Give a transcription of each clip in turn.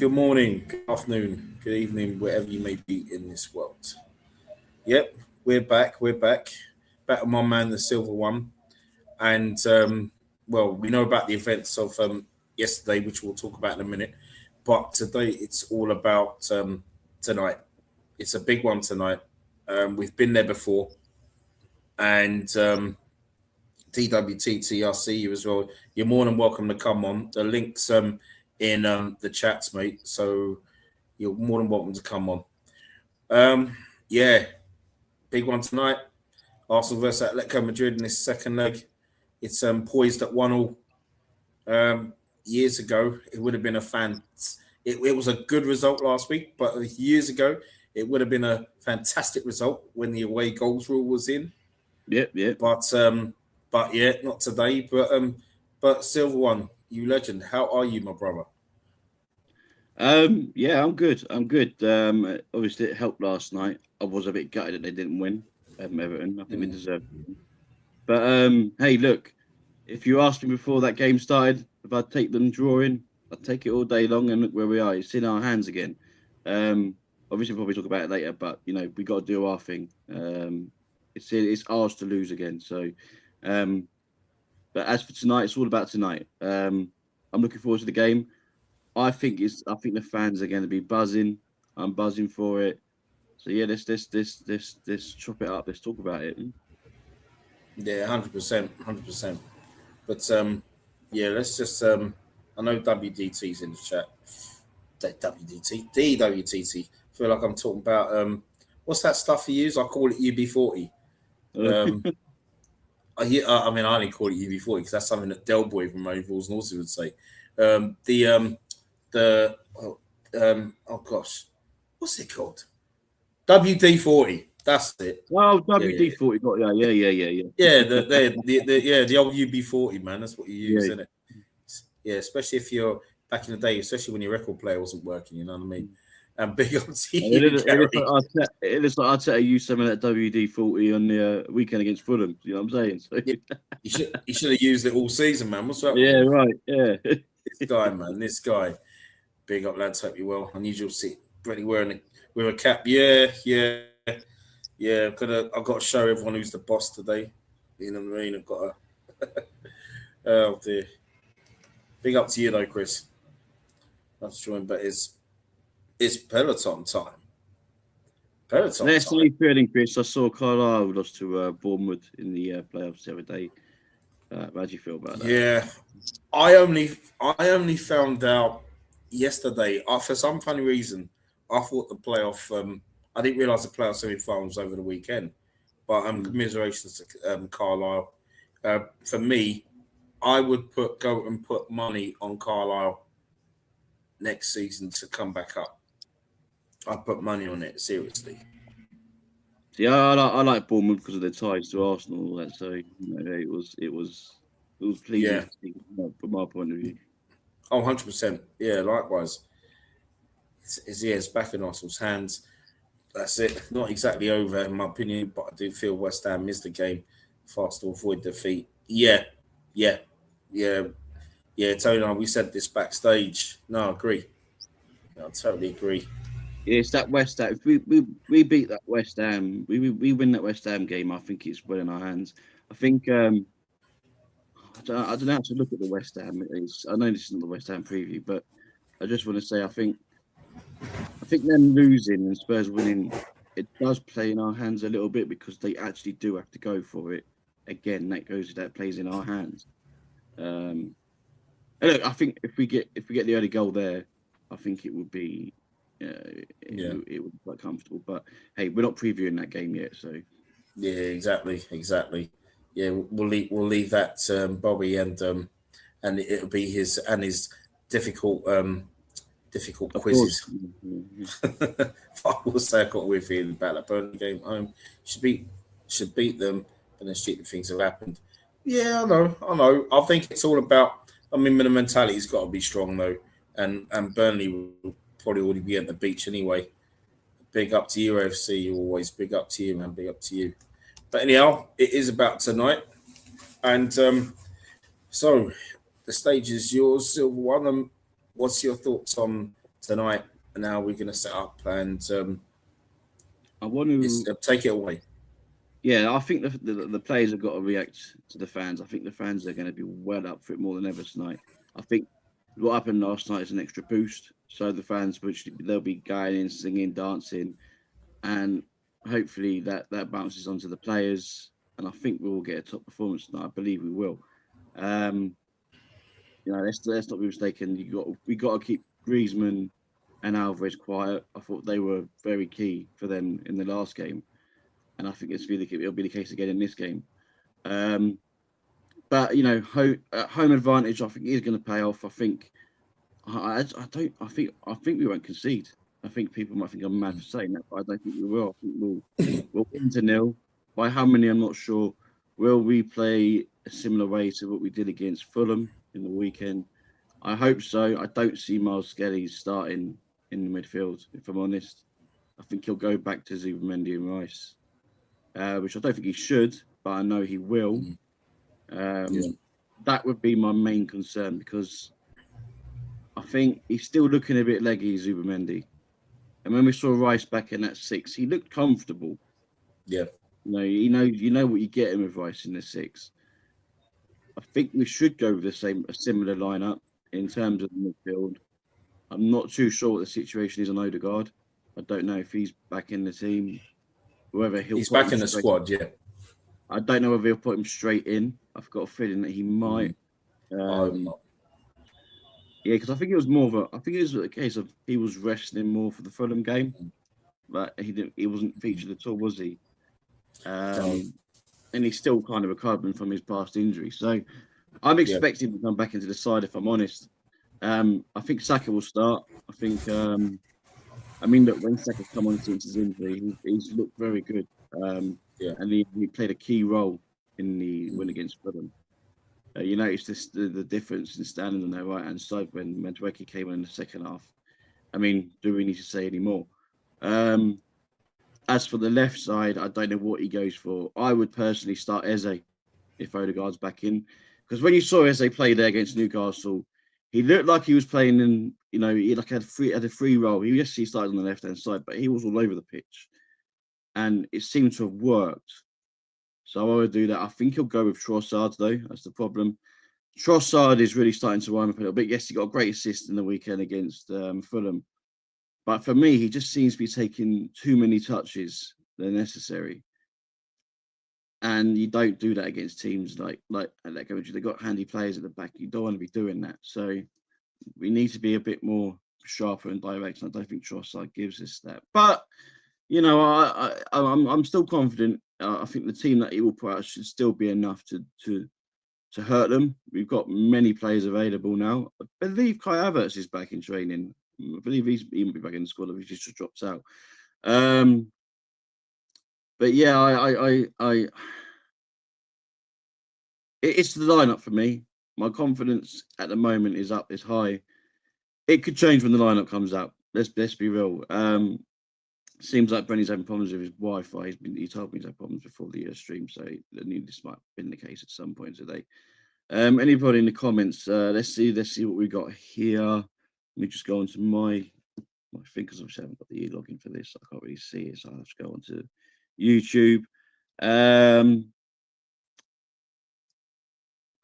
good morning, good afternoon, good evening, wherever you may be in this world. Yep, we're back. We're back. Back on my man, the silver one. And, well, we know about the events of yesterday, which we'll talk about in a minute. But today, it's all about tonight. It's a big one tonight. We've been there before. And TWTT, I'll see you as well. You're more than welcome to come on. The link's in the chats, mate. So you're more than welcome to come on. Yeah, big one tonight. Arsenal versus Atletico Madrid in this second leg. It's poised at 1-1. Years ago, it would have been a it was a good result last week, but years ago, it would have been a fantastic result when the away goals rule was in. Yep. But yeah, not today. But Silver One, you legend. How are you, my brother? Yeah, I'm good. Obviously, it helped last night. I was a bit gutted that they didn't win. Everton, I think they deserved it. But hey, look, if you asked me before that game started if I'd take them drawing, I'd take it all day long. And look where we are. It's in our hands again. Obviously, we'll probably talk about it later, but we got to do our thing. It's ours to lose again. So, but as for tonight, it's all about tonight. I'm looking forward to the game. I think the fans are going to be buzzing. I'm buzzing for it. So yeah, let's chop it up. Let's talk about it. Yeah, 100%. But yeah, let's just I know WDT's in the chat. DWTT. Feel like I'm talking about what's that stuff you use? I call it UB40. I mean, I only call it UB40 because that's something that Del Boy from Ovals and also would say. Oh gosh, what's it called? WD40. That's it. Oh, WD40. Got yeah. Yeah, the old UB40, man. That's what you use, isn't it? Yeah, especially if you're back in the day, especially when your record player wasn't working. You know what I mean? And big up to you, it looks like Arteta used some of that WD-40 on the weekend against Fulham. You know what I'm saying? So, yeah, you should have used it all season, man. What's that? Yeah, right. Yeah. This guy. Big up, lads. Hope you well. Unusual see Brenny wearing with a cap. Yeah. I've got to show everyone who's the boss today. You know what I mean? I've got to. Oh dear. Big up to you though, Chris. That's true, but it's Peloton time. Let's see feeling, Chris. I saw Carlisle lost to Bournemouth in the playoffs the other day. How do you feel about that? Yeah, I only found out yesterday. For some funny reason, I thought the playoff. I didn't realise the playoff semi-finals over the weekend. But commiserations to Carlisle. For me, I would go and put money on Carlisle next season to come back up. I put money on it, seriously. Yeah, I like Bournemouth because of their ties to Arsenal and all that. So it was pleasing from my point of view. Oh, 100%. Yeah, likewise. It's back in Arsenal's hands. That's it. Not exactly over, in my opinion, but I do feel West Ham missed the game. Fast to avoid defeat. Yeah. Tony, we said this backstage. No, I agree. I totally agree. Yeah, it's that West Ham. If we beat that West Ham, we win that West Ham game, I think it's well in our hands. I think I don't know how to look at the West Ham. I know this isn't the West Ham preview, but I just want to say I think them losing and Spurs winning, it does play in our hands a little bit because they actually do have to go for it. Again, that plays in our hands. And look, I think if we get the early goal there, I think it would be it would be quite comfortable. But hey, we're not previewing that game yet, so yeah, exactly. Yeah, we'll leave that Bobby and it'll be his difficult quizzes. I will say I got with him about that Burnley game home. Should beat them, and then stupid things have happened. Yeah, I know. I think it's all about. I mean, the mentality's got to be strong though, and Burnley will probably already be at the beach anyway. Big up to you, AFC. Always big up to you, man. Big up to you. But anyhow, it is about tonight, and so the stage is yours, Silver One. What's your thoughts on tonight. And now we're going to set up and I want to take it away. Yeah, I think the players have got to react to the fans. I think the fans are going to be well up for it more than ever tonight. I think what happened last night is an extra boost, so the fans they'll be going in, singing, dancing, and hopefully that bounces onto the players. And I think we will get a top performance tonight. I believe we will. Let's not be mistaken. We got to keep Griezmann and Alvarez quiet. I thought they were very key for them in the last game. And I think it'll be the case again in this game. But home advantage I think is going to pay off. I think we won't concede. I think people might think I'm mad for saying that, but I don't think we will. I think we'll win to nil. By how many, I'm not sure. Will we play a similar way to what we did against Fulham in the weekend? I hope so. I don't see Miles Skelly starting in the midfield, if I'm honest. I think he'll go back to Zubimendi and Rice. Which I don't think he should, but I know he will. That would be my main concern because I think he's still looking a bit leggy, Zubimendi. And when we saw Rice back in that 6, he looked comfortable. Yeah. You know what you get him with Rice in the 6. I think we should go with a similar lineup in terms of the midfield. I'm not too sure what the situation is on Odegaard. I don't know if he's back in the team. He's back in the squad, yeah. I don't know whether he'll put him straight in. I've got a feeling that he might. Because I think it was a case of he was resting more for the Fulham game, but he wasn't featured at all, was he? And he's still kind of recovering from his past injury, so I'm expecting him to come back into the side. If I'm honest, I think Saka will start. I think. Look, when Saka's come on since his injury, he's looked very good. And he played a key role in the win against Fulham. You noticed the difference in standing on their right-hand side when Madueke came in the second half. Do we need to say any more? As for the left side, I don't know what he goes for. I would personally start Eze if Odegaard's back in. Because when you saw Eze play there against Newcastle, he looked like he was playing in, he had a free role. He started on the left-hand side, but he was all over the pitch. And it seemed to have worked. So I would do that. I think he'll go with Trossard, though. That's the problem. Trossard is really starting to run up a little bit. Yes, he got a great assist in the weekend against Fulham. But for me, he just seems to be taking too many touches than necessary. And you don't do that against teams like Atletico. They've got handy players at the back. You don't want to be doing that. So we need to be a bit more sharper and direct. And I don't think Trossard gives us that. But, I'm still confident. I think the team that he will put out should still be enough to hurt them. We've got many players available now. I believe Kai Havertz is back in training. I believe he might be back in the squad if he just drops out. But yeah, it's the lineup for me. My confidence at the moment is high. It could change when the lineup comes out. Let's be real. Seems like Brenny's having problems with his Wi-Fi. He told me he's had problems before the stream, so I knew this might have been the case at some point today. Anybody in the comments? Let's see what we got here. Let me just go onto my thing because obviously I haven't got the login for this. I can't really see it, so I'll have to go onto YouTube.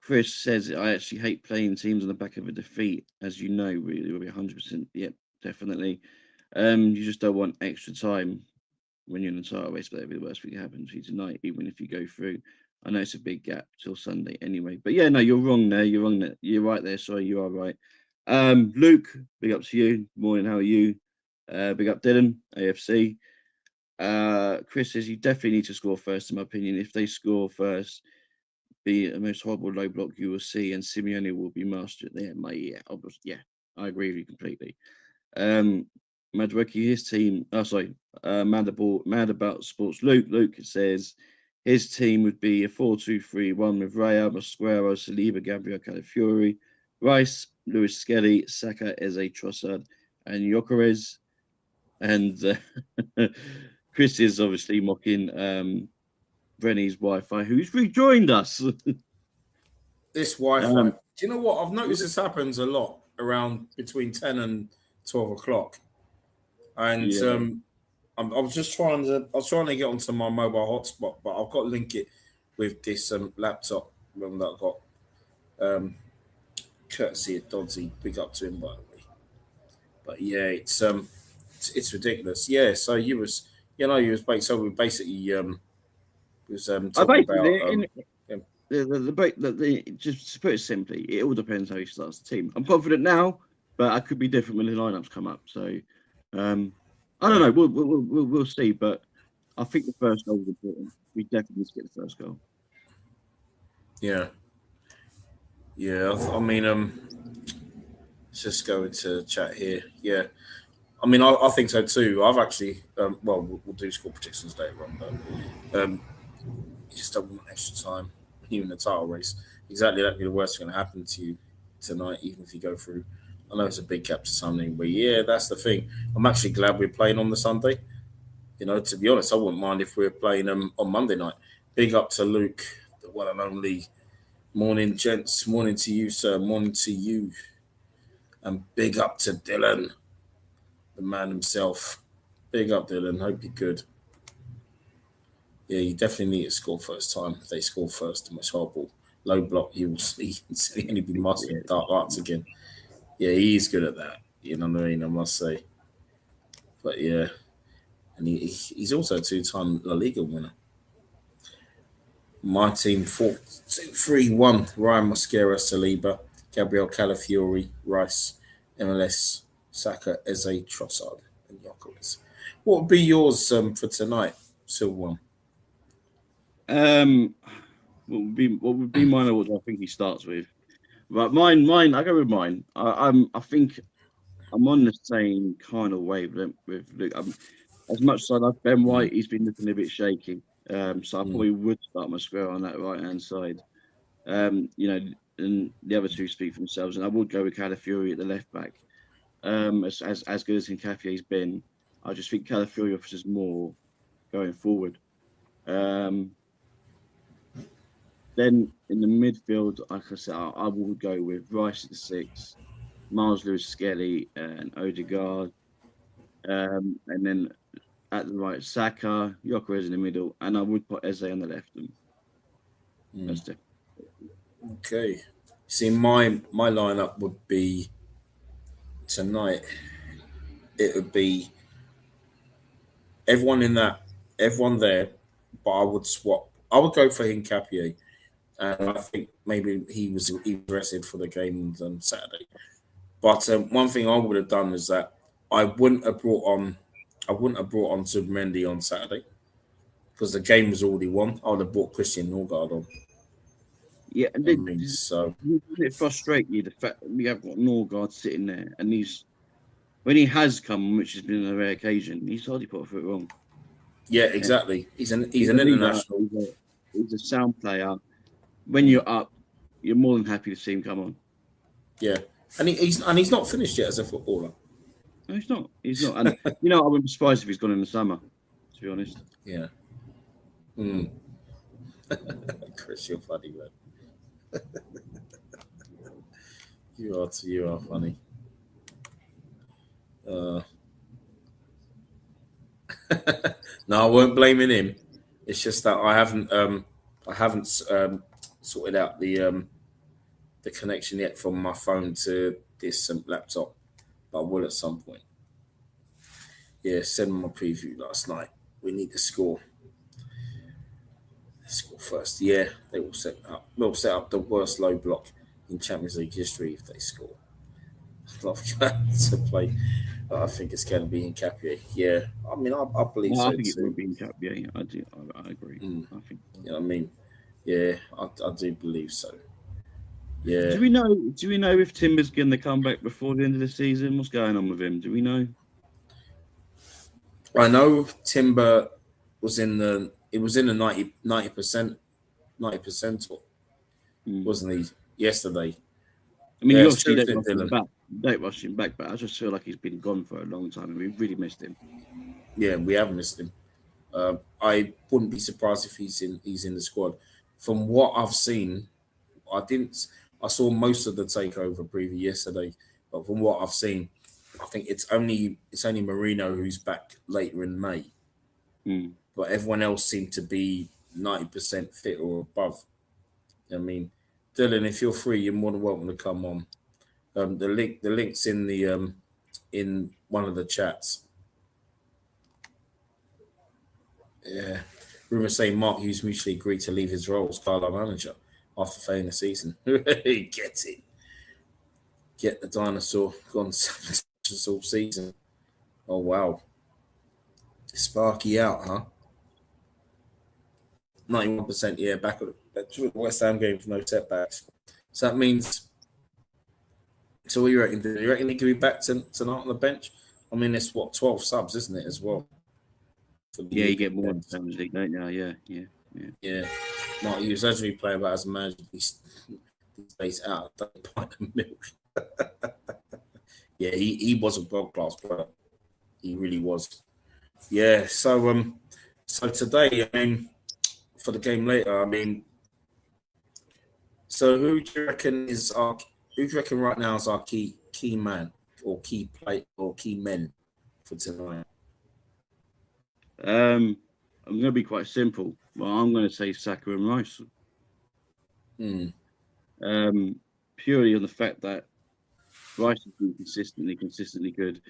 Chris says, I actually hate playing teams on the back of a defeat. As you know, really, will be 100%. Yep, definitely. You just don't want extra time when you're in the title race, but that'd be the worst thing that happens to you tonight, even if you go through. I know it's a big gap till Sunday anyway. But yeah, no, you're wrong there. You're wrong there. You're right there. Sorry, you are right. Luke, big up to you. Morning, how are you? Big up Dylan, AFC. Chris says you definitely need to score first, in my opinion. If they score first, be the most horrible low block you will see, and Simeone will be mastered there. I agree with you completely. Madueke, his team. Mad About Sports. Luke says his team would be a 4-2-3-1 with Raya, Mosquera, Saliba, Gabriel, Calafiori, Rice, Lewis Skelly, Saka, Eze, Trossard, and Gyökeres. And Chris is obviously mocking Brenny's Wi-Fi, who's rejoined us. This Wi-Fi. Do you know what? I've noticed this happens a lot around between 10 and 12 o'clock, and Yeah. I was just trying to get onto my mobile hotspot, but I've got to link it with this laptop that I got, um, courtesy of Dodsey. Big up to him, by the way. But yeah, it's ridiculous. Yeah, so you was basically was I talking about basically, yeah, just to put it simply, it all depends how he starts the team. I'm confident now, but I could be different when the lineups come up. So, I don't yeah, know. We'll see. But I think the first goal is important. We definitely need to get the first goal. yeah, yeah. I mean, let's just go into chat here. Yeah, I mean, I think so too. I've actually, well, we'll do score predictions later on, but you just don't want extra time when you're in the title race. Exactly, that'd be the worst going to happen to you tonight, even if you go through. I know it's a big gap to something, but yeah, that's the thing. I'm actually glad we're playing on the Sunday. To be honest, I wouldn't mind if we were playing on Monday night. Big up to Luke, the one and only. Morning, gents. Morning to you, sir. Morning to you. And big up to Dylan, the man himself. Big up, Dylan. Hope you're good. Yeah, you definitely need to score first time. If they score first, and it's horrible. Low block, he will see and be mastering dark arts again. Yeah, he's good at that. You know what I mean? I must say. But yeah, and he's also a two-time La Liga winner. My team fought 3-1. Ryan Mosquera, Saliba, Gabriel Calafiori, Rice, MLS, Saka, Eze, Trossard, and Jokeris. What would be yours for tonight, Silver One? Um, what would be mine? What I think he starts with. But mine. I go with mine. I think I'm on the same kind of wavelength with Luke. As much as I love Ben Mm, White, he's been looking a bit shaky. So I mm, probably would start my square on that right hand side. And the other two speak for themselves. And I would go with Calafiori at the left back. As good as Nketiah's been, I just think Calafiori offers more going forward. Um, then in the midfield, like I said, I will go with Rice at the 6, Miles Lewis Skelly, and Odegaard. And then at the right, Saka, Gyökeres in the middle, and I would put Eze on the left. And mm. that's it. Okay. See, my lineup would be tonight. It would be everyone in that, everyone there, but I would swap. I would go for Hincapié, and I think maybe he was rested for the game on Saturday. But one thing I would have done is that I wouldn't have brought on, I wouldn't have brought on Submendi on Saturday because the game was already won. I would have brought Christian Norgard on. Yeah, and I mean, so doesn't it frustrate you the fact that we have got Norgard sitting there, and he's when he has come, which has been a rare occasion, he's hardly put a foot wrong. yeah, Yeah. exactly. He's He's an a leader. international. He's a sound player. When Mm, you're up, you're more than happy to see him come on. yeah, and he's not finished yet as a footballer. No, he's not. He's not. And I wouldn't be surprised if he's gone in the summer. To be honest. Yeah. Mm. Chris, you're funny, man. You are funny. Uh, no, I weren't blaming him. It's just that I haven't sorted out the connection yet from my phone to this laptop, but I will at some point. Yeah, send my preview last night. We need to score. Score first. Yeah, they will set up. They'll set up the worst low block in Champions League history if they score. Love to play. I think it's going to be in Capier. Yeah, I mean, I believe No, I so think it too. would be in Cap. Yeah, I do. I agree. Mm, I think. you know what I mean? Yeah, I do believe so. Yeah, Do we know if Timber's going to come back before the end of the season? What's going on with him? Do we know? I know Timber was in the. It was in the 90%, 90%, Hmm. wasn't he? Yesterday. I mean, Yeah, you it's obviously true, don't isn't rush it, him Dylan? back. You don't rush him back, but I just feel like he's been gone for a long time, and we really missed him. Yeah, we have missed him. I wouldn't be surprised if he's in the squad. From what I've seen, I didn't. I saw most of the takeover preview yesterday, but from what I've seen, I think it's only Marino who's back later in May, Mm. but everyone else seemed to be 90% fit or above. I mean, Dylan, if you're free, you're more than welcome to come on. The link's in one of the chats. Yeah. Rumors say Mark Hughes mutually agreed to leave his role as Carlisle manager after failing the season. He gets it. Get the dinosaur gone all season. Oh wow. Sparky out, huh? 91%, yeah, back at the West Ham game for no setbacks. So that means, so what you reckon? Do you reckon he could be back tonight on the bench? I mean, it's what, 12 subs, isn't it, as well? For the Yeah, you European get more in depth. Champions League, don't you? Yeah. Yeah. Mark Hughes actually play about as a manager these days out of the pint of milk. Yeah, he was a world class player. He really was. Yeah, so today, I mean, for the game later, I mean, so who do you reckon right now is our key man or key play or key men for tonight? I'm going to be quite simple. Well, I'm going to say Saka and Rice. Hmm. Purely on the fact that Rice has been consistently good,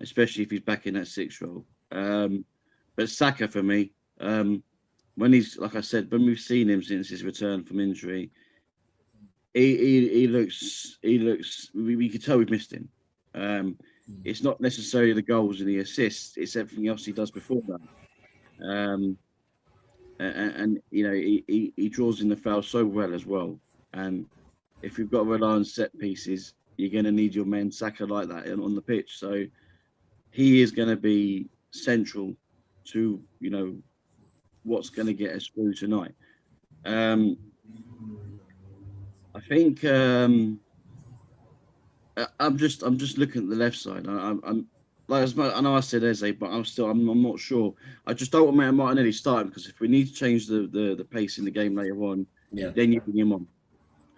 especially if he's back in that sixth role. But Saka for me, when he's like I said, when we've seen him since his return from injury, he looks. We could tell we've missed him. Um, it's not necessarily the goals and the assists; it's everything else he does before that. And you know he draws in the foul so well as well. And if you've got to rely on set pieces, you're going to need your men Saka like that on the pitch. So he is going to be central to what's going to get us through tonight. Um, I think I'm just looking at the left side. I'm like as much, I know I said Eze, but I'm not sure. I just don't want Martinelli starting because if we need to change the pace in the game later on, Yeah. then you bring him on.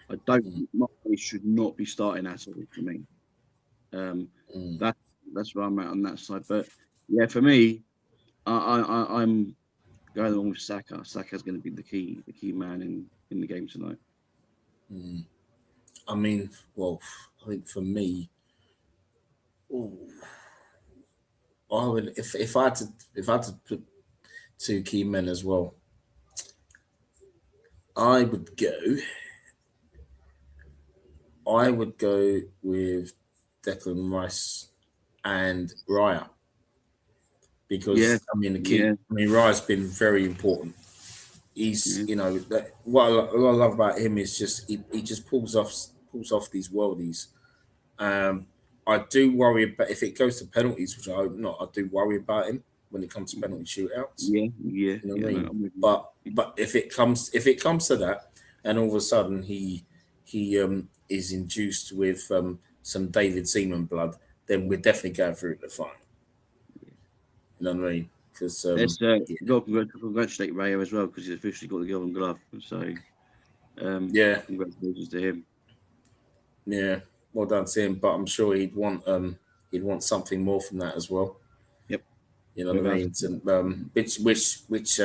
I don't think Martinelli should not be starting at all for me. Um, Mm. that's where I'm at on that side. But yeah, for me, I'm going along with Saka. Saka's going to be the key man in the game tonight. Mm. I mean, well, I think for me, ooh, I would if I had to put two key men as well, I would go. I would go with Declan Rice and Raya Yeah, because I mean the key. yeah, I mean Raya's been very important. He's yeah, what I love about him is just he just pulls off these worldies. Um, I do worry about if it goes to penalties, which I hope not. I do worry about him when it comes to penalty shootouts. You know what I No, mean? I'm with you. But if it comes to that, and all of a sudden he is induced with some David Seaman blood, then we're definitely going through the final. You know what I mean? Because Let's yeah, congratulate Rayo as well because he's officially got the Golden Glove. So yeah, congratulations to him. yeah. Well done to him, but I'm sure he'd want something more from that as well. Yep, You know what I without mean? Which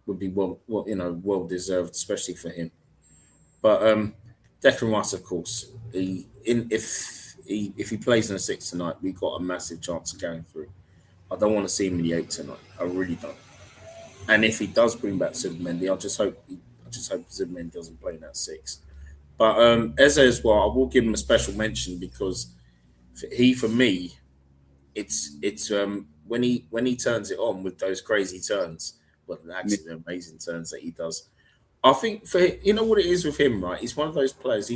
would be well deserved, especially for him. But Declan Rice, of course, if he plays in the six tonight, we've got a massive chance of going through. I don't want to see him in the eight tonight. I really don't. And if he does bring back Zubimendi, I just hope Zubimendi doesn't play in that six. But Eze as well, I will give him a special mention because for me, it's when he turns it on with those crazy turns, well, him. actually the amazing turns that he does. I think what it is with him, right? He's one of those players.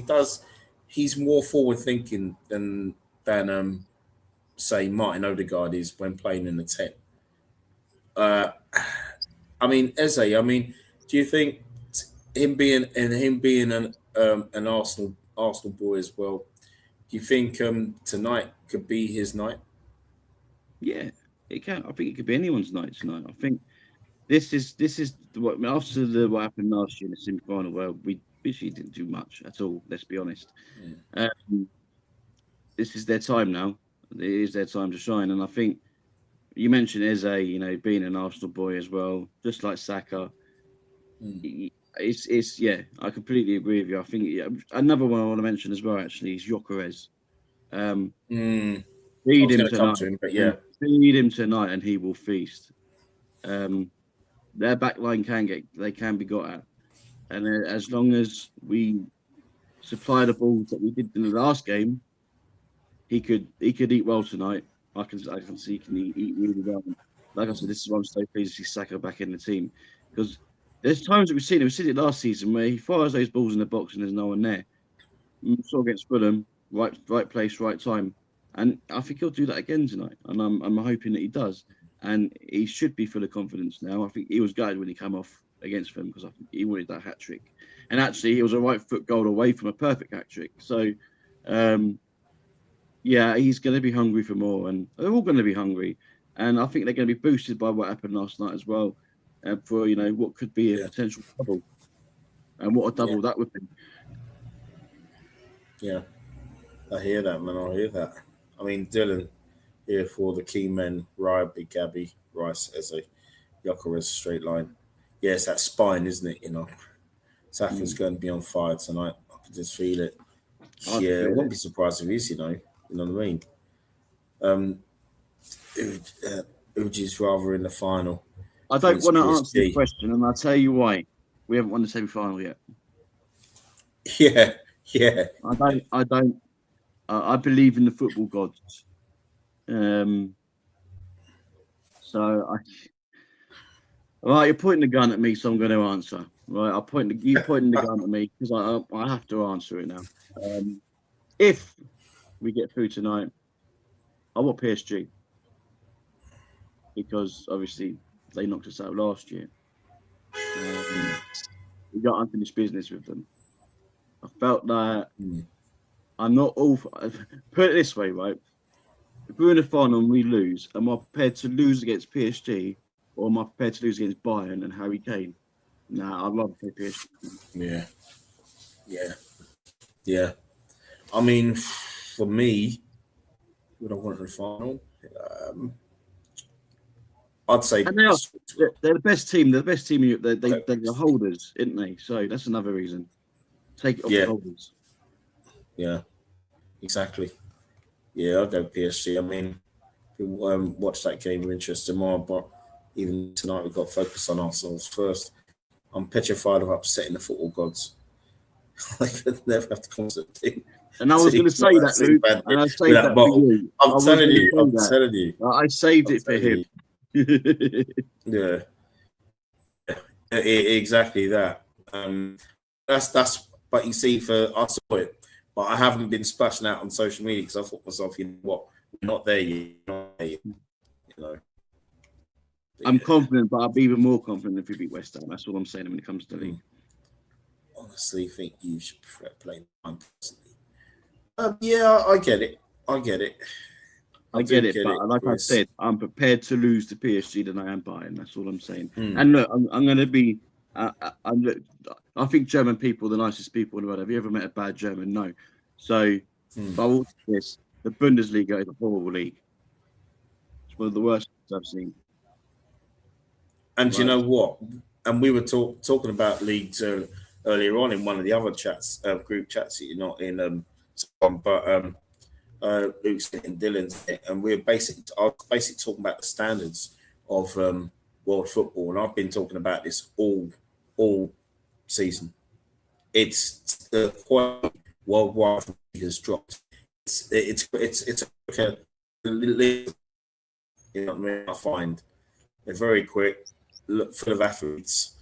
He's more forward thinking than say Martin Odegaard is when playing in the 10. Uh, I mean Eze. I mean, do you think him being an Arsenal boy as well? Do you think tonight could be his night? Yeah, it can. I think it could be anyone's night tonight. I think this is what after what happened last year in the semi final where we basically didn't do much at all. Let's be honest. Mm. Um, this is their time now. it is their time to shine. And I think you mentioned Eze, being an Arsenal boy as well, just like Saka. It's yeah, I completely agree with you. I think another one I want to mention as well actually is Gyökeres. Um, I feed was him going to come tonight, to him, but and yeah, feed him tonight, and he will feast. Their back line can be got at, and as long as we supply the balls that we did in the last game, he could eat well tonight. I can see he can eat really well. Like I said, this is why I'm so pleased to see Saka back in the team because there's times that we've seen it last season where he fires those balls in the box and there's no one there. Saw against Fulham, right place, right time, and I think he'll do that again tonight. And I'm hoping that he does. And he should be full of confidence now. I think he was gutted when he came off against Fulham because I think he wanted that hat trick. And actually, he was a right foot goal away from a perfect hat trick. So, um, yeah, he's going to be hungry for more, and they're all going to be hungry. And I think they're going to be boosted by what happened last night as well, for what could be a yeah, potential double, and what a yeah, double that would be. yeah. I hear that, man. I hear that. I mean, Dylan here for the key men: Ryan, Big Gabby, Rice, as a Gyökeres straight line. Yeah, it's that spine, isn't it? Saka's Mm. going to be on fire tonight. I can just feel it. I can Yeah, I feel wouldn't it. be surprised if he is. You know what I mean. Um, Uji's rather in the final. I I think don't it's want to answer your PSG. question, and I'll tell you why. We haven't won the semi-final yet. Yeah, yeah, I don't. I don't. I believe in the football gods. Um. So right, you're pointing the gun at me, so I'm going to answer. Right, you pointing the gun at me because I have to answer it now. If we get through tonight, I want PSG because obviously they knocked us out last year. We got unfinished business with them. I felt that mm, I'm not all. Put it this way, right? If we're in the final and we lose, am I prepared to lose against PSG or am I prepared to lose against Bayern and Harry Kane? Nah, I'd rather play PSG. yeah, yeah, yeah. I mean, for me, would I want the final? Um, I'd say And they are. They're the best team. They're the best team in Europe. They're the holders, isn't they? So that's another reason. Take it off the yeah, holders. yeah, exactly. Yeah, I'll go PSG. I mean, people watch that game with interest tomorrow, but even tonight we've got to focus on ourselves first. I'm petrified of upsetting the football gods. I could never have to constantly And I was team going to say that, team Luke, badly and I with saved that that for bottle. you. I I'm was telling going to you, say I'm that. telling you, I saved I'm it for telling him. you. Yeah, exactly that. That's. But you see, I saw it, but I haven't been splashing out on social media because I thought to myself, you know what, we're not there yet. We're not there yet, you know. But I'm yeah, confident, but I'll be even more confident if we beat West Ham. That's all I'm saying when it comes to the league. honestly, think you should prefer playing mine personally. Yeah, I get it. I get it. I I get do it, get but it, like I Chris. said, I'm prepared to lose to PSG than I am Bayern. That's all I'm saying. Hmm. And look, I'm going to be. Look, I think German people are the nicest people in the world. Have you ever met a bad German? No. So, Hmm. but I will say this: the Bundesliga is a horrible league. It's one of the worst I've seen. And you Right? know what? And we were talking about leagues earlier on in one of the other chats, group chats that you're not in, but Luke's and Dylan's in it, and I was basically talking about the standards of world football, and I've been talking about this all season. It's the quality worldwide has dropped. It's like you know what I mean. I find they're very quick, full of athletes.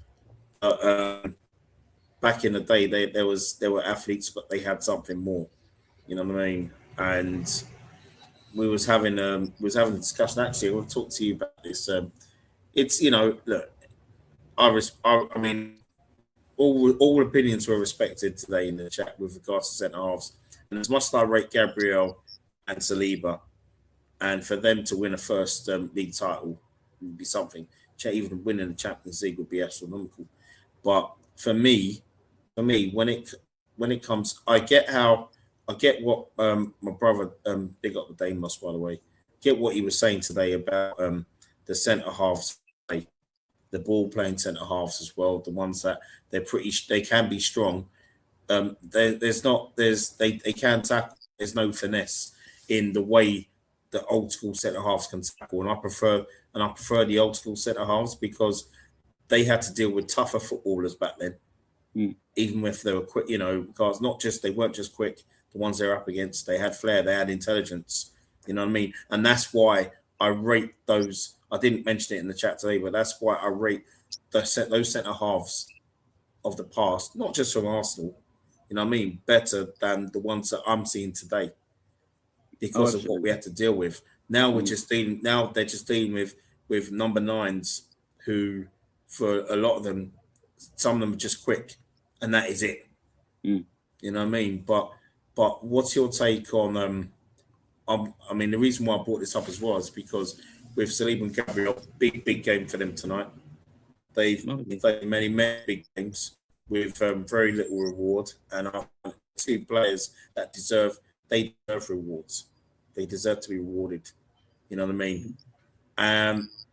Back in the day, there were athletes, but they had something more. You know what I mean? And we was having a discussion. Actually, I want to talk to you about this. It's look, I mean, all opinions were respected today in the chat with regards to centre halves. And as much as I rate Gabriel and Saliba, and for them to win a first league title would be something. Even winning the Champions League would be astronomical. But for me, when it comes, I get how I get what my brother, big up the Damos, by the way, get what he was saying today about the centre halves, the ball playing centre halves as well. The ones that they can be strong. They can tackle. There's no finesse in the way the old school centre halves can tackle, and I prefer the old school centre halves because they had to deal with tougher footballers back then, even if they were quick. Because they weren't just quick. The ones they're up against, they had flair, they had intelligence. You know what I mean? And that's why I rate those. I didn't mention it in the chat today, but that's why I rate those centre halves of the past, not just from Arsenal. You know what I mean? Better than the ones that I'm seeing today because of what we had to deal with. Now we're just dealing. Now they're just dealing with number nines who, for a lot of them, some of them are just quick, and that is it. You know what I mean? But what's your take on? I mean, the reason why I brought this up as well is because with Saliba and Gabriel, big game for them tonight. They've played many big games with very little reward, and are two players that deserve rewards. They deserve to be rewarded. You know what I mean?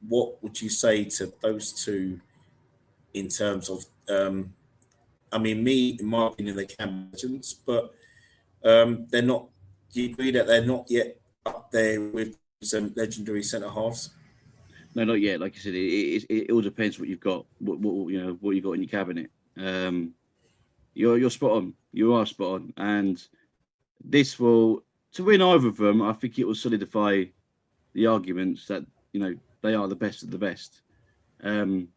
What would you say to those two in terms of? I mean, in my opinion, they can be legends, but they're not. Do you agree that they're not yet up there with some legendary centre halves? No, not yet. Like I said, it all depends what you've got, what you've got in your cabinet. You're spot on. You are spot on, and this will to win either of them. I think it will solidify the arguments that they are the best of the best. And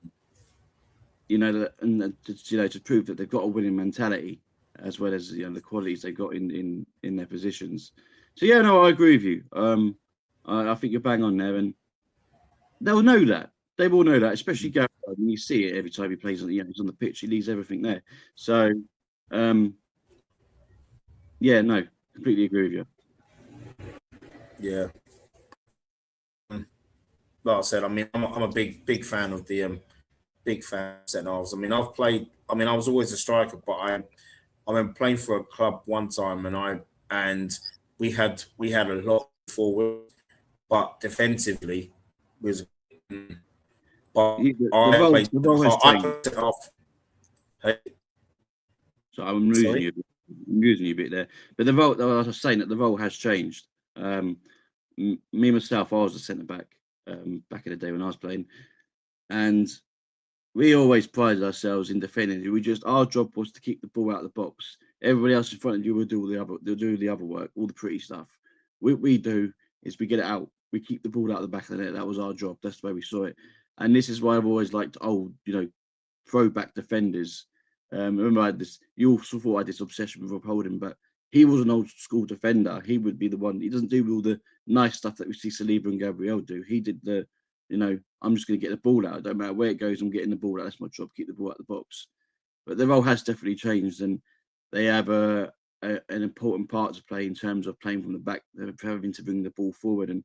to prove that they've got a winning mentality as well as the qualities they got in their positions. So yeah, no, I agree with you. I think you're bang on there, and they'll know that. They will know that, especially Gary. I mean, you see it every time he plays. He's on the pitch. He leaves everything there. So, yeah, no, completely agree with you. Yeah. Like I said, I mean, I'm a big fan of the big fan of centre halves. I mean, I've played. I mean, I was always a striker, but I remember playing for a club one time, and we had a lot forward, but defensively was. But the role has changed. Hey. So I'm losing you. I'm losing you a bit there. But the role, I was saying that the role has changed. Me myself, I was a centre back back in the day when I was playing, and we always prided ourselves in defending. Our job was to keep the ball out of the box. Everybody else in front of you will do the other work, all the pretty stuff. What we do is we get it out. We keep the ball out of the back of the net. That was our job. That's the way we saw it. And this is why I've always liked throwback defenders. Remember, I had this. You also thought I had this obsession with Rob Holding, but he was an old school defender. He would be the one. He doesn't do all the nice stuff that we see Saliba and Gabriel do. He did the, I'm just going to get the ball out. Don't matter where it goes, I'm getting the ball out. That's my job. Keep the ball out of the box. But the role has definitely changed, and they have an important part to play in terms of playing from the back. They're having to bring the ball forward, and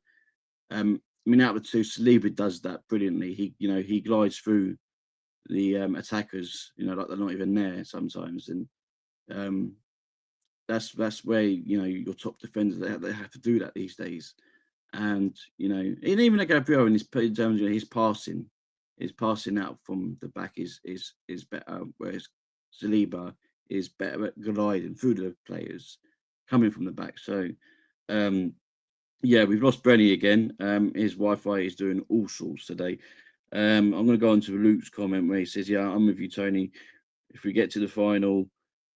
I mean, out of the two, Saliba does that brilliantly. He glides through the attackers, like they're not even there sometimes, and that's where your top defenders they have to do that these days. And and even at Gabriel in terms of his passing out from the back is better, whereas Saliba is better at gliding through the players coming from the back. So yeah, we've lost Brenny again. His Wi-Fi is doing all sorts today. I'm going to go on to Luke's comment where he says, "Yeah, I'm with you, Tony. If we get to the final,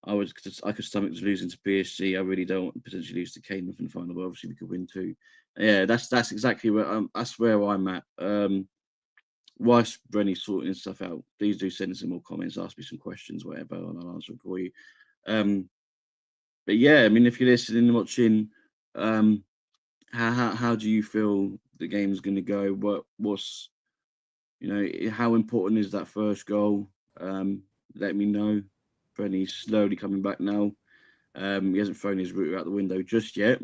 I could stomach losing to PSG. I really don't want to potentially lose to Kane in the final, but obviously we could win too." Yeah, that's exactly where I'm at. Whilst Brenny's sorting stuff out, please do send us some more comments, ask me some questions, whatever, and I'll answer it for you. But yeah, I mean, if you're listening and watching, how do you feel the game's going to go? What's how important is that first goal? Let me know. Brenny's slowly coming back now. He hasn't thrown his router out the window just yet,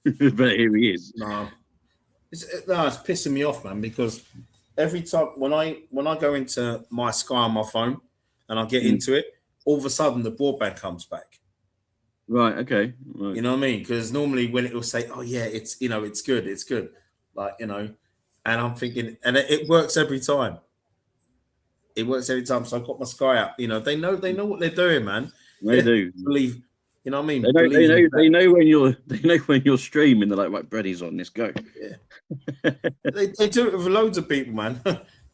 but here he is. No, it's pissing me off, man. Because every time when I go into my Sky on my phone and I get into it, all of a sudden the broadband comes back. Right. Okay. Right. You know what I mean? Because normally when it will say, "Oh yeah, it's it's good, it's good," like and I'm thinking, and it works every time. It works every time. So I've got my Sky app. They know what they're doing, man. They do. Believe, you know what I They mean? know. They Believe in know. They that. know when you're. They know when you're streaming. They're like, right, Brady's on. Let's go. Yeah, they do it with loads of people, man.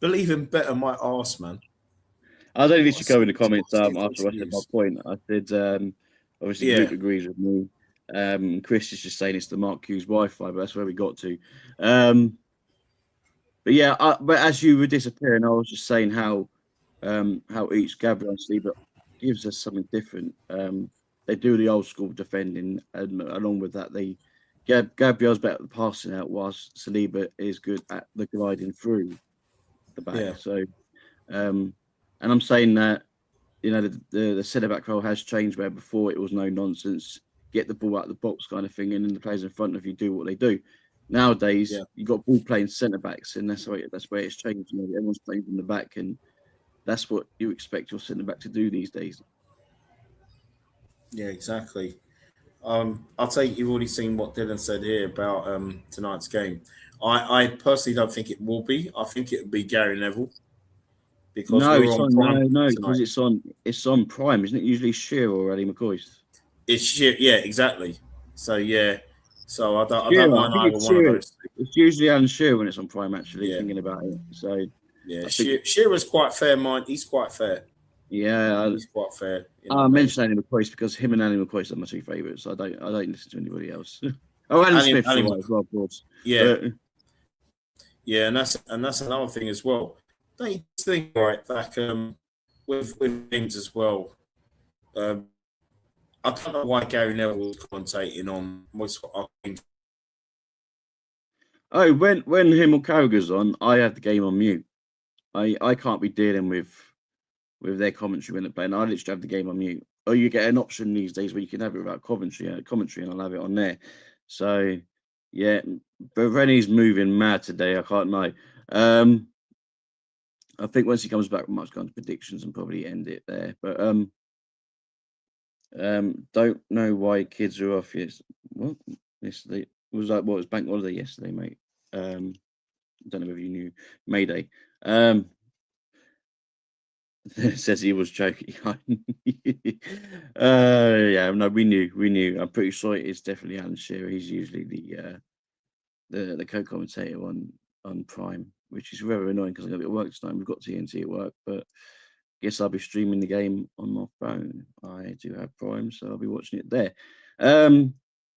Believe in better my arse, man. I was only What a, literally go in the comments stupid after I said my excuse. point. I said, obviously Luke Yeah, agrees with me. Chris is just saying it's the Mark Hughes Wi-Fi, but that's where we got to. Um, but yeah, but as you were disappearing, I was just saying how each Gabriel and Saliba gives us something different. They do the old school defending, and along with that, Gabriel's better at passing out, whilst Saliba is good at the gliding through the back. yeah, So, um, and I'm saying that the centre back role has changed where before it was no nonsense, get the ball out of the box kind of thing, and then the players in front of you do what they do. Nowadays, yeah, you got ball playing centre backs, and that's where it's changed. Everyone's playing from the back, and that's what you expect your centre back to do these days. yeah. Exactly. I'll tell you, you've already seen what Dylan said here about tonight's game. I personally don't think it will be. I think it will be Gary Neville because No, we're it's on on prime no, tonight. because it's on Prime, isn't it? Usually Shearer or Ali McCoist. It's shit. Yeah, exactly. So yeah, so I don't Shearer, I mind think either it's one of Shearer. those two. It's usually Alan Shearer when it's on Prime. Actually, Yeah, thinking about it, so yeah. I think Shearer's quite fair. Mind, he's quite fair. yeah. He's quite fair. You know I what I mean? mentioned Annie McCoist because him and Annie McCoist are my two favourites. I don't listen to anybody else. Oh, Alan Smith's Ali, all right as well, of course. yeah, But yeah, and that's another thing as well. Don't you think right that with games as well? Um, I don't know why Gary Neville was commentating on most of our games. oh, when him or Carragher's on, I have the game on mute. I can't be dealing with their commentary when they're playing. I literally have the game on mute. Oh, you get an option these days where you can have it without commentary, and I'll have it on there. So yeah, but Rennie's moving mad today. I can't know. Um, I think once he comes back, we might go into predictions and probably end it there. But don't know why kids are off. Yes, what yesterday was like? What was bank holiday yesterday, mate? Don't know if you knew Mayday. Says he was joking. Yeah, no, we knew. I'm pretty sure it is definitely Alan Shearer. He's usually the co-commentator on Prime, which is very annoying because I'm gonna be at work tonight. We've got TNT at work, but guess I'll be streaming the game on my phone. I do have Prime, so I'll be watching it there.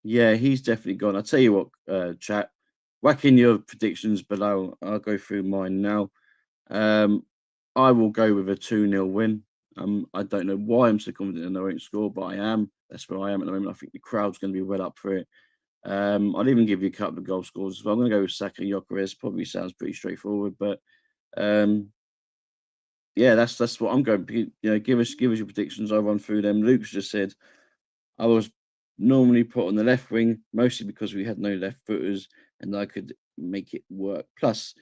Yeah, he's definitely gone. I'll tell you what, chat, whack in your predictions below. I'll go through mine now. Um, I will go with a 2-0 win. I don't know why I'm so confident in they won't score, but I am. That's where I am at the moment. I think the crowd's going to be well up for it. I'll even give you a couple of goal scores. I'm going to go with Saka and Gyökeres. Probably sounds pretty straightforward, but um, yeah, that's what I'm going. Give us your predictions. I'll run through them. Luke's just said I was normally put on the left wing, mostly because we had no left footers and I could make it work. Plus,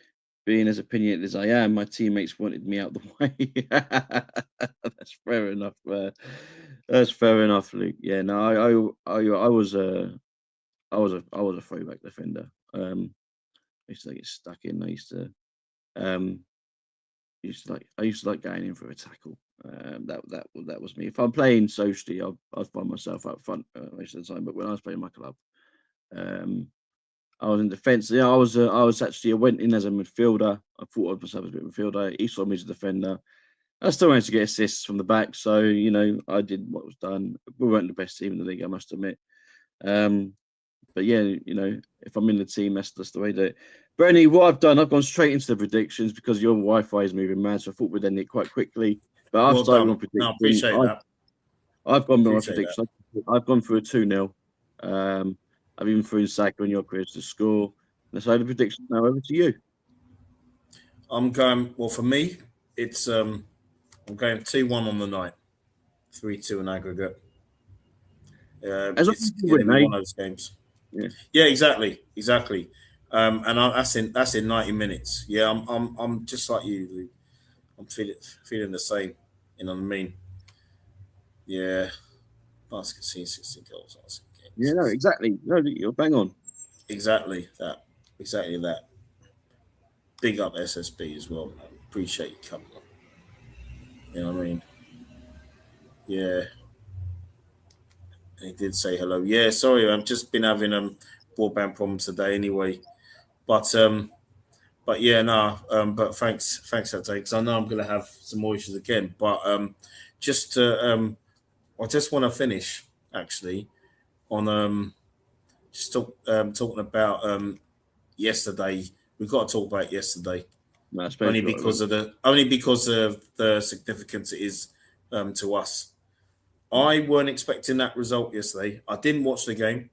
being as opinionated as I am, my teammates wanted me out the way. That's fair enough. That's fair enough, Luke. Yeah, no, I was a throwback defender. I used to get stuck in. Um, I used to like going in for a tackle. That was me. If I'm playing socially, I'd find myself up front most of the time. But when I was playing my club, um, I was in defence. Yeah, I was actually I went in as a midfielder. I thought of myself as a bit of a midfielder. He saw me as a defender. I still managed to get assists from the back, so I did what was done. We weren't the best team in the league, I must admit. Um, but yeah, if I'm in the team, that's the way to do it. Bernie, what I've done, I've gone straight into the predictions because your Wi-Fi is moving mad, so I thought we'd end it quite quickly. But I've Well started on done. No, I predicting. appreciate that. I've gone with my Appreciate that. prediction. I've gone for a 2-0. I've even thrown Saka and your careers to score. And so the prediction now over to you. I'm going. Well, for me, it's I'm going 2-1 on the night, 3-2 in aggregate. As long It's as you going to win, be eh? one of those games. Yeah. Yeah, exactly. And that's in 90 minutes. Yeah, I'm just like you, Luke. I'm feeling the same. You know what I mean? Yeah. Basket scene, 16 goals, last Yeah, no, games. exactly. No, you're bang on. Exactly that. Exactly that. Big up SSB as well, man. Appreciate you coming on. You know what I mean? Yeah. He did say hello. Yeah, sorry, I've just been having broadband problems today anyway. But yeah, no, but thanks for that, because I know I'm gonna have some more issues again. But just to I just want to finish actually on talking about yesterday. We've got to talk about yesterday No, I suppose you're right, man. only because of the significance it is to us. I weren't expecting that result yesterday. I didn't watch the game.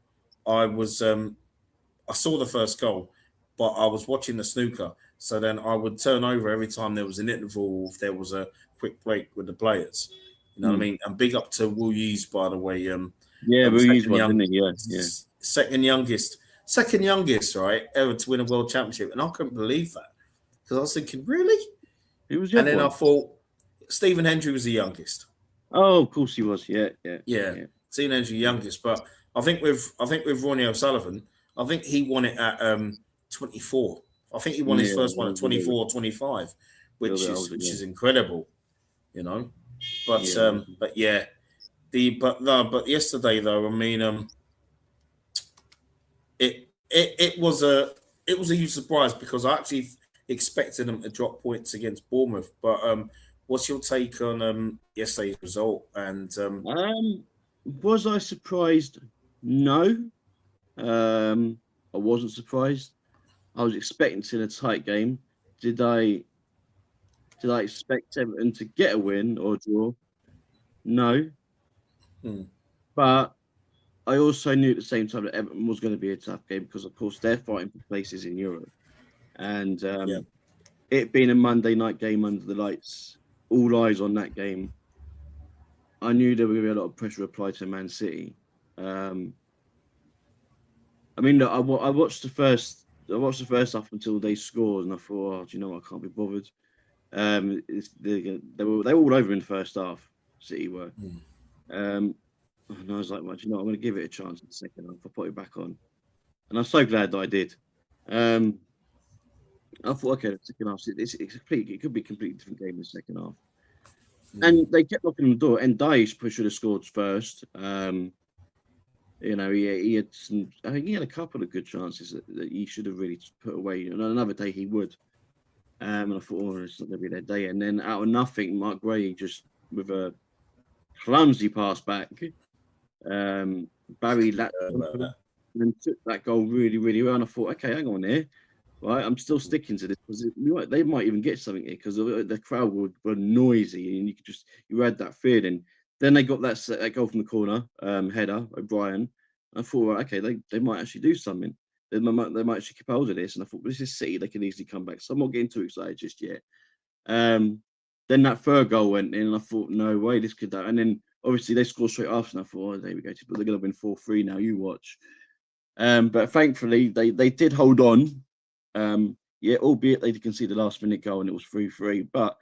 I was I saw the first goal, but I was watching the snooker. So then I would turn over every time there was an interval, if there was a quick break with the players. You know what I Mm. mean? And big up to Will Hughes, by the way. Yeah, we'll use Second one, young, didn't he? Yeah, yeah. second youngest, right, ever to win a world championship, and I couldn't believe that because I was thinking, really? Who was the And other then I one? thought Stephen Hendry was the youngest. Oh, of course he was. Yeah, yeah, Yeah, yeah. Stephen Hendry youngest, but I think with Ronnie O'Sullivan, I think he won it at 24. I think he won his Yeah, first one at a 24 or 25, little which bit is older. which Yeah, is incredible, you know. But yeah. but yeah, the but no, but yesterday though, I mean, it was a huge surprise because I actually expected them to drop points against Bournemouth. But what's your take on yesterday's result? And Was I surprised? No. Um, I wasn't surprised. I was expecting to in a tight game. Did I did I expect Everton to get a win or a draw? No. hmm, But I also knew at the same time that Everton was going to be a tough game because, of course, they're fighting for places in Europe. And yeah, it being a Monday night game under the lights, all eyes on that game, I knew there would be a lot of pressure applied to Man City. Um, I mean, look, I watched the first. I watched the first half until they scored, and I thought, oh, do you know what? I can't be bothered. They were all over in the first half. City were. hmm, Um, and I was like, well, do you know, what? I'm going to give it a chance in the second half. I put it back on, and I'm so glad that I did. Um, I thought, okay, the second half, it could be a completely different game in the second half. hmm, And they kept knocking on the door, and Dyche should have scored first. He had some. I think he had a couple of good chances that he should have really put away. And another day he would. And I thought, oh, it's not going to be their day. And then out of nothing, Mark Gray just with a clumsy pass back. Barry latched about onto it that. and took that goal really, really well. And I thought, okay, hang on here. Right, I'm still sticking to this because they might even get something here because the crowd were noisy and you had that feeling. Then they got that goal from the corner, header, O'Brien. I thought, well, okay, they might actually do something. They might actually keep hold of this. And I thought, well, this is City, they can easily come back. So I'm not getting too excited just yet. Um, then that third goal went in, and I thought, no way, this could. And then obviously they scored straight after, and I thought, oh, there we go. But they're going to win 4-3 now. You watch. But thankfully they did hold on. Yeah, albeit they did concede the last minute goal and it was 3-3. But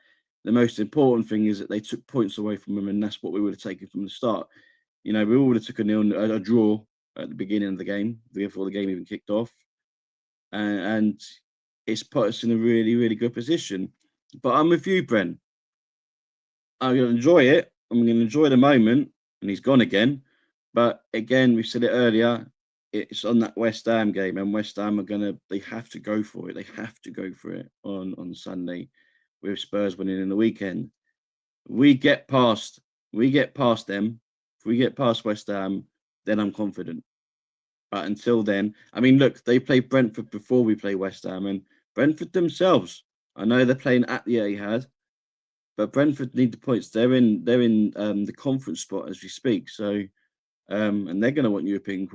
the most important thing is that they took points away from them, and that's what we would have taken from the start. You know, we would have took a draw at the beginning of the game before the game even kicked off, and it's put us in a really, really good position. But I'm with you, Brent. I'm going to enjoy it. I'm going to enjoy the moment, and he's gone again. But again, we said it earlier. It's on that West Ham game, and West Ham they have to go for it. They have to go for it on Sunday with Spurs winning in the weekend. We get past, we get past them. If we get past West Ham, then I'm confident. But until then, I mean, look, they played Brentford before we play West Ham, and Brentford themselves. I know they're playing at the Etihad, but Brentford need the points. They're in the conference spot as we speak. So and they're going to want European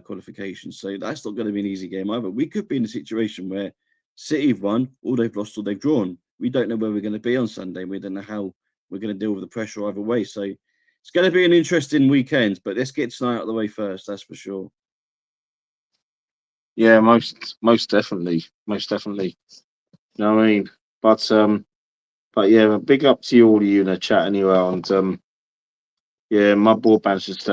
qualifications. So that's not going to be an easy game either. We could be in a situation where City have won, or they've lost, or they've drawn. We don't know where we're going to be on Sunday. We don't know how we're going to deal with the pressure either way. So it's going to be an interesting weekend. But let's get tonight out of the way first. That's for sure. Yeah, most definitely, most definitely. You know what I mean? But yeah, big up to you all of you in the chat anyway, and Yeah, my broadband's just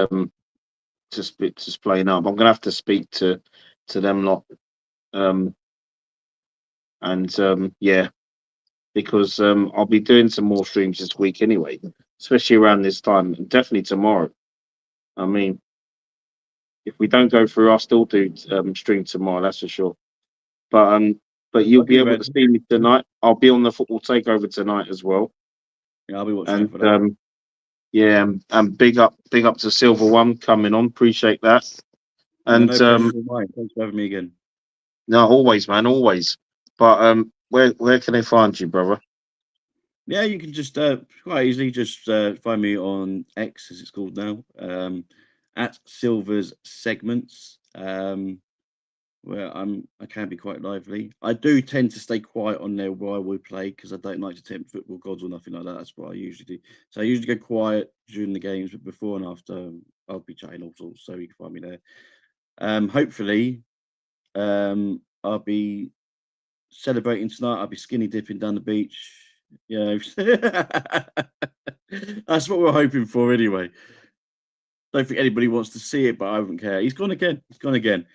playing up. I'm gonna have to speak to them lot. Yeah, because I'll be doing some more streams this week anyway, especially around this time, and definitely tomorrow. I mean, if we don't go through, I'll still do stream tomorrow. That's for sure. But you'll be Okay, able to see me tonight. I'll be on the football takeover tonight as well. Yeah, I'll be watching And for that. yeah, and big up to Silver One coming on. Appreciate that. And No pleasure of mine. Thanks for having me again. no, always, man, always. But where can they find you, brother? Yeah, you can just quite easily just find me on X, as it's called now, at Silver's Segments, where I can be quite lively. I do tend to stay quiet on there while we play because I don't like to tempt football gods or nothing like that. That's what I usually do. So I usually go quiet during the games, but before and after, I'll be chatting all sorts. So you can find me there. Hopefully, I'll be celebrating tonight. I'll be skinny dipping down the beach. Yeah, that's what we're hoping for anyway. Don't think anybody wants to see it, but I wouldn't care. He's gone again. He's gone again.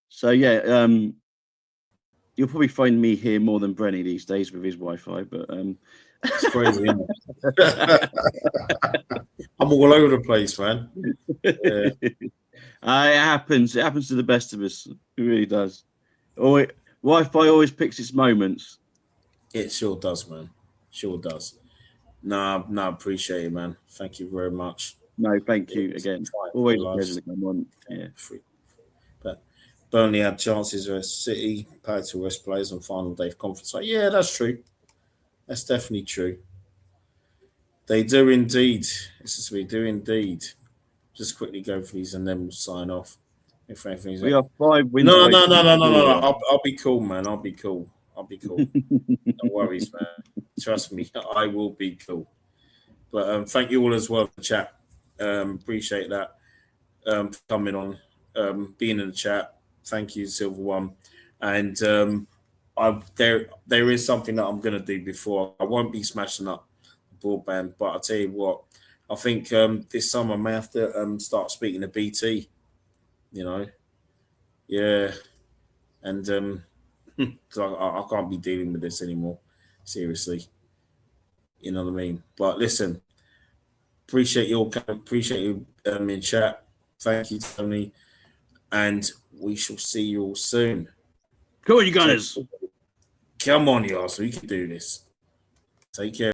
So yeah, you'll probably find me here more than Brenny these days with his Wi-Fi. But It's crazy, isn't it? I'm all over the place, man. Yeah. It happens. It happens to the best of us. It really does. Wi-Fi always picks its moments. It sure does, man. Sure does. No, appreciate it, man. Thank you very much. No, thank you again. Always a pleasure to come on. Yeah. But Burnley had chances versus City, paid to West players on final day of conference. Like, yeah, that's true. That's definitely true. They do indeed. We do indeed. Just quickly go for these and then we'll sign off. If anything's We are 5 wins. No. away from No. I'll be cool, man. I'll be cool. No worries, man. Trust me, I will be cool. But thank you all as well for the chat. Appreciate that. Coming on, being in the chat. Thank you, Silver One. And there is something that I'm gonna do before. I won't be smashing up broadband, but I'll tell you what. I think this summer I may have to start speaking to BT. You know, yeah, and so I can't be dealing with this anymore. Seriously, you know what I mean. But listen, appreciate you in chat. Thank you, Tony, and we shall see you all soon. Come on, you guys. Come on, y'all, so we can do this. Take care.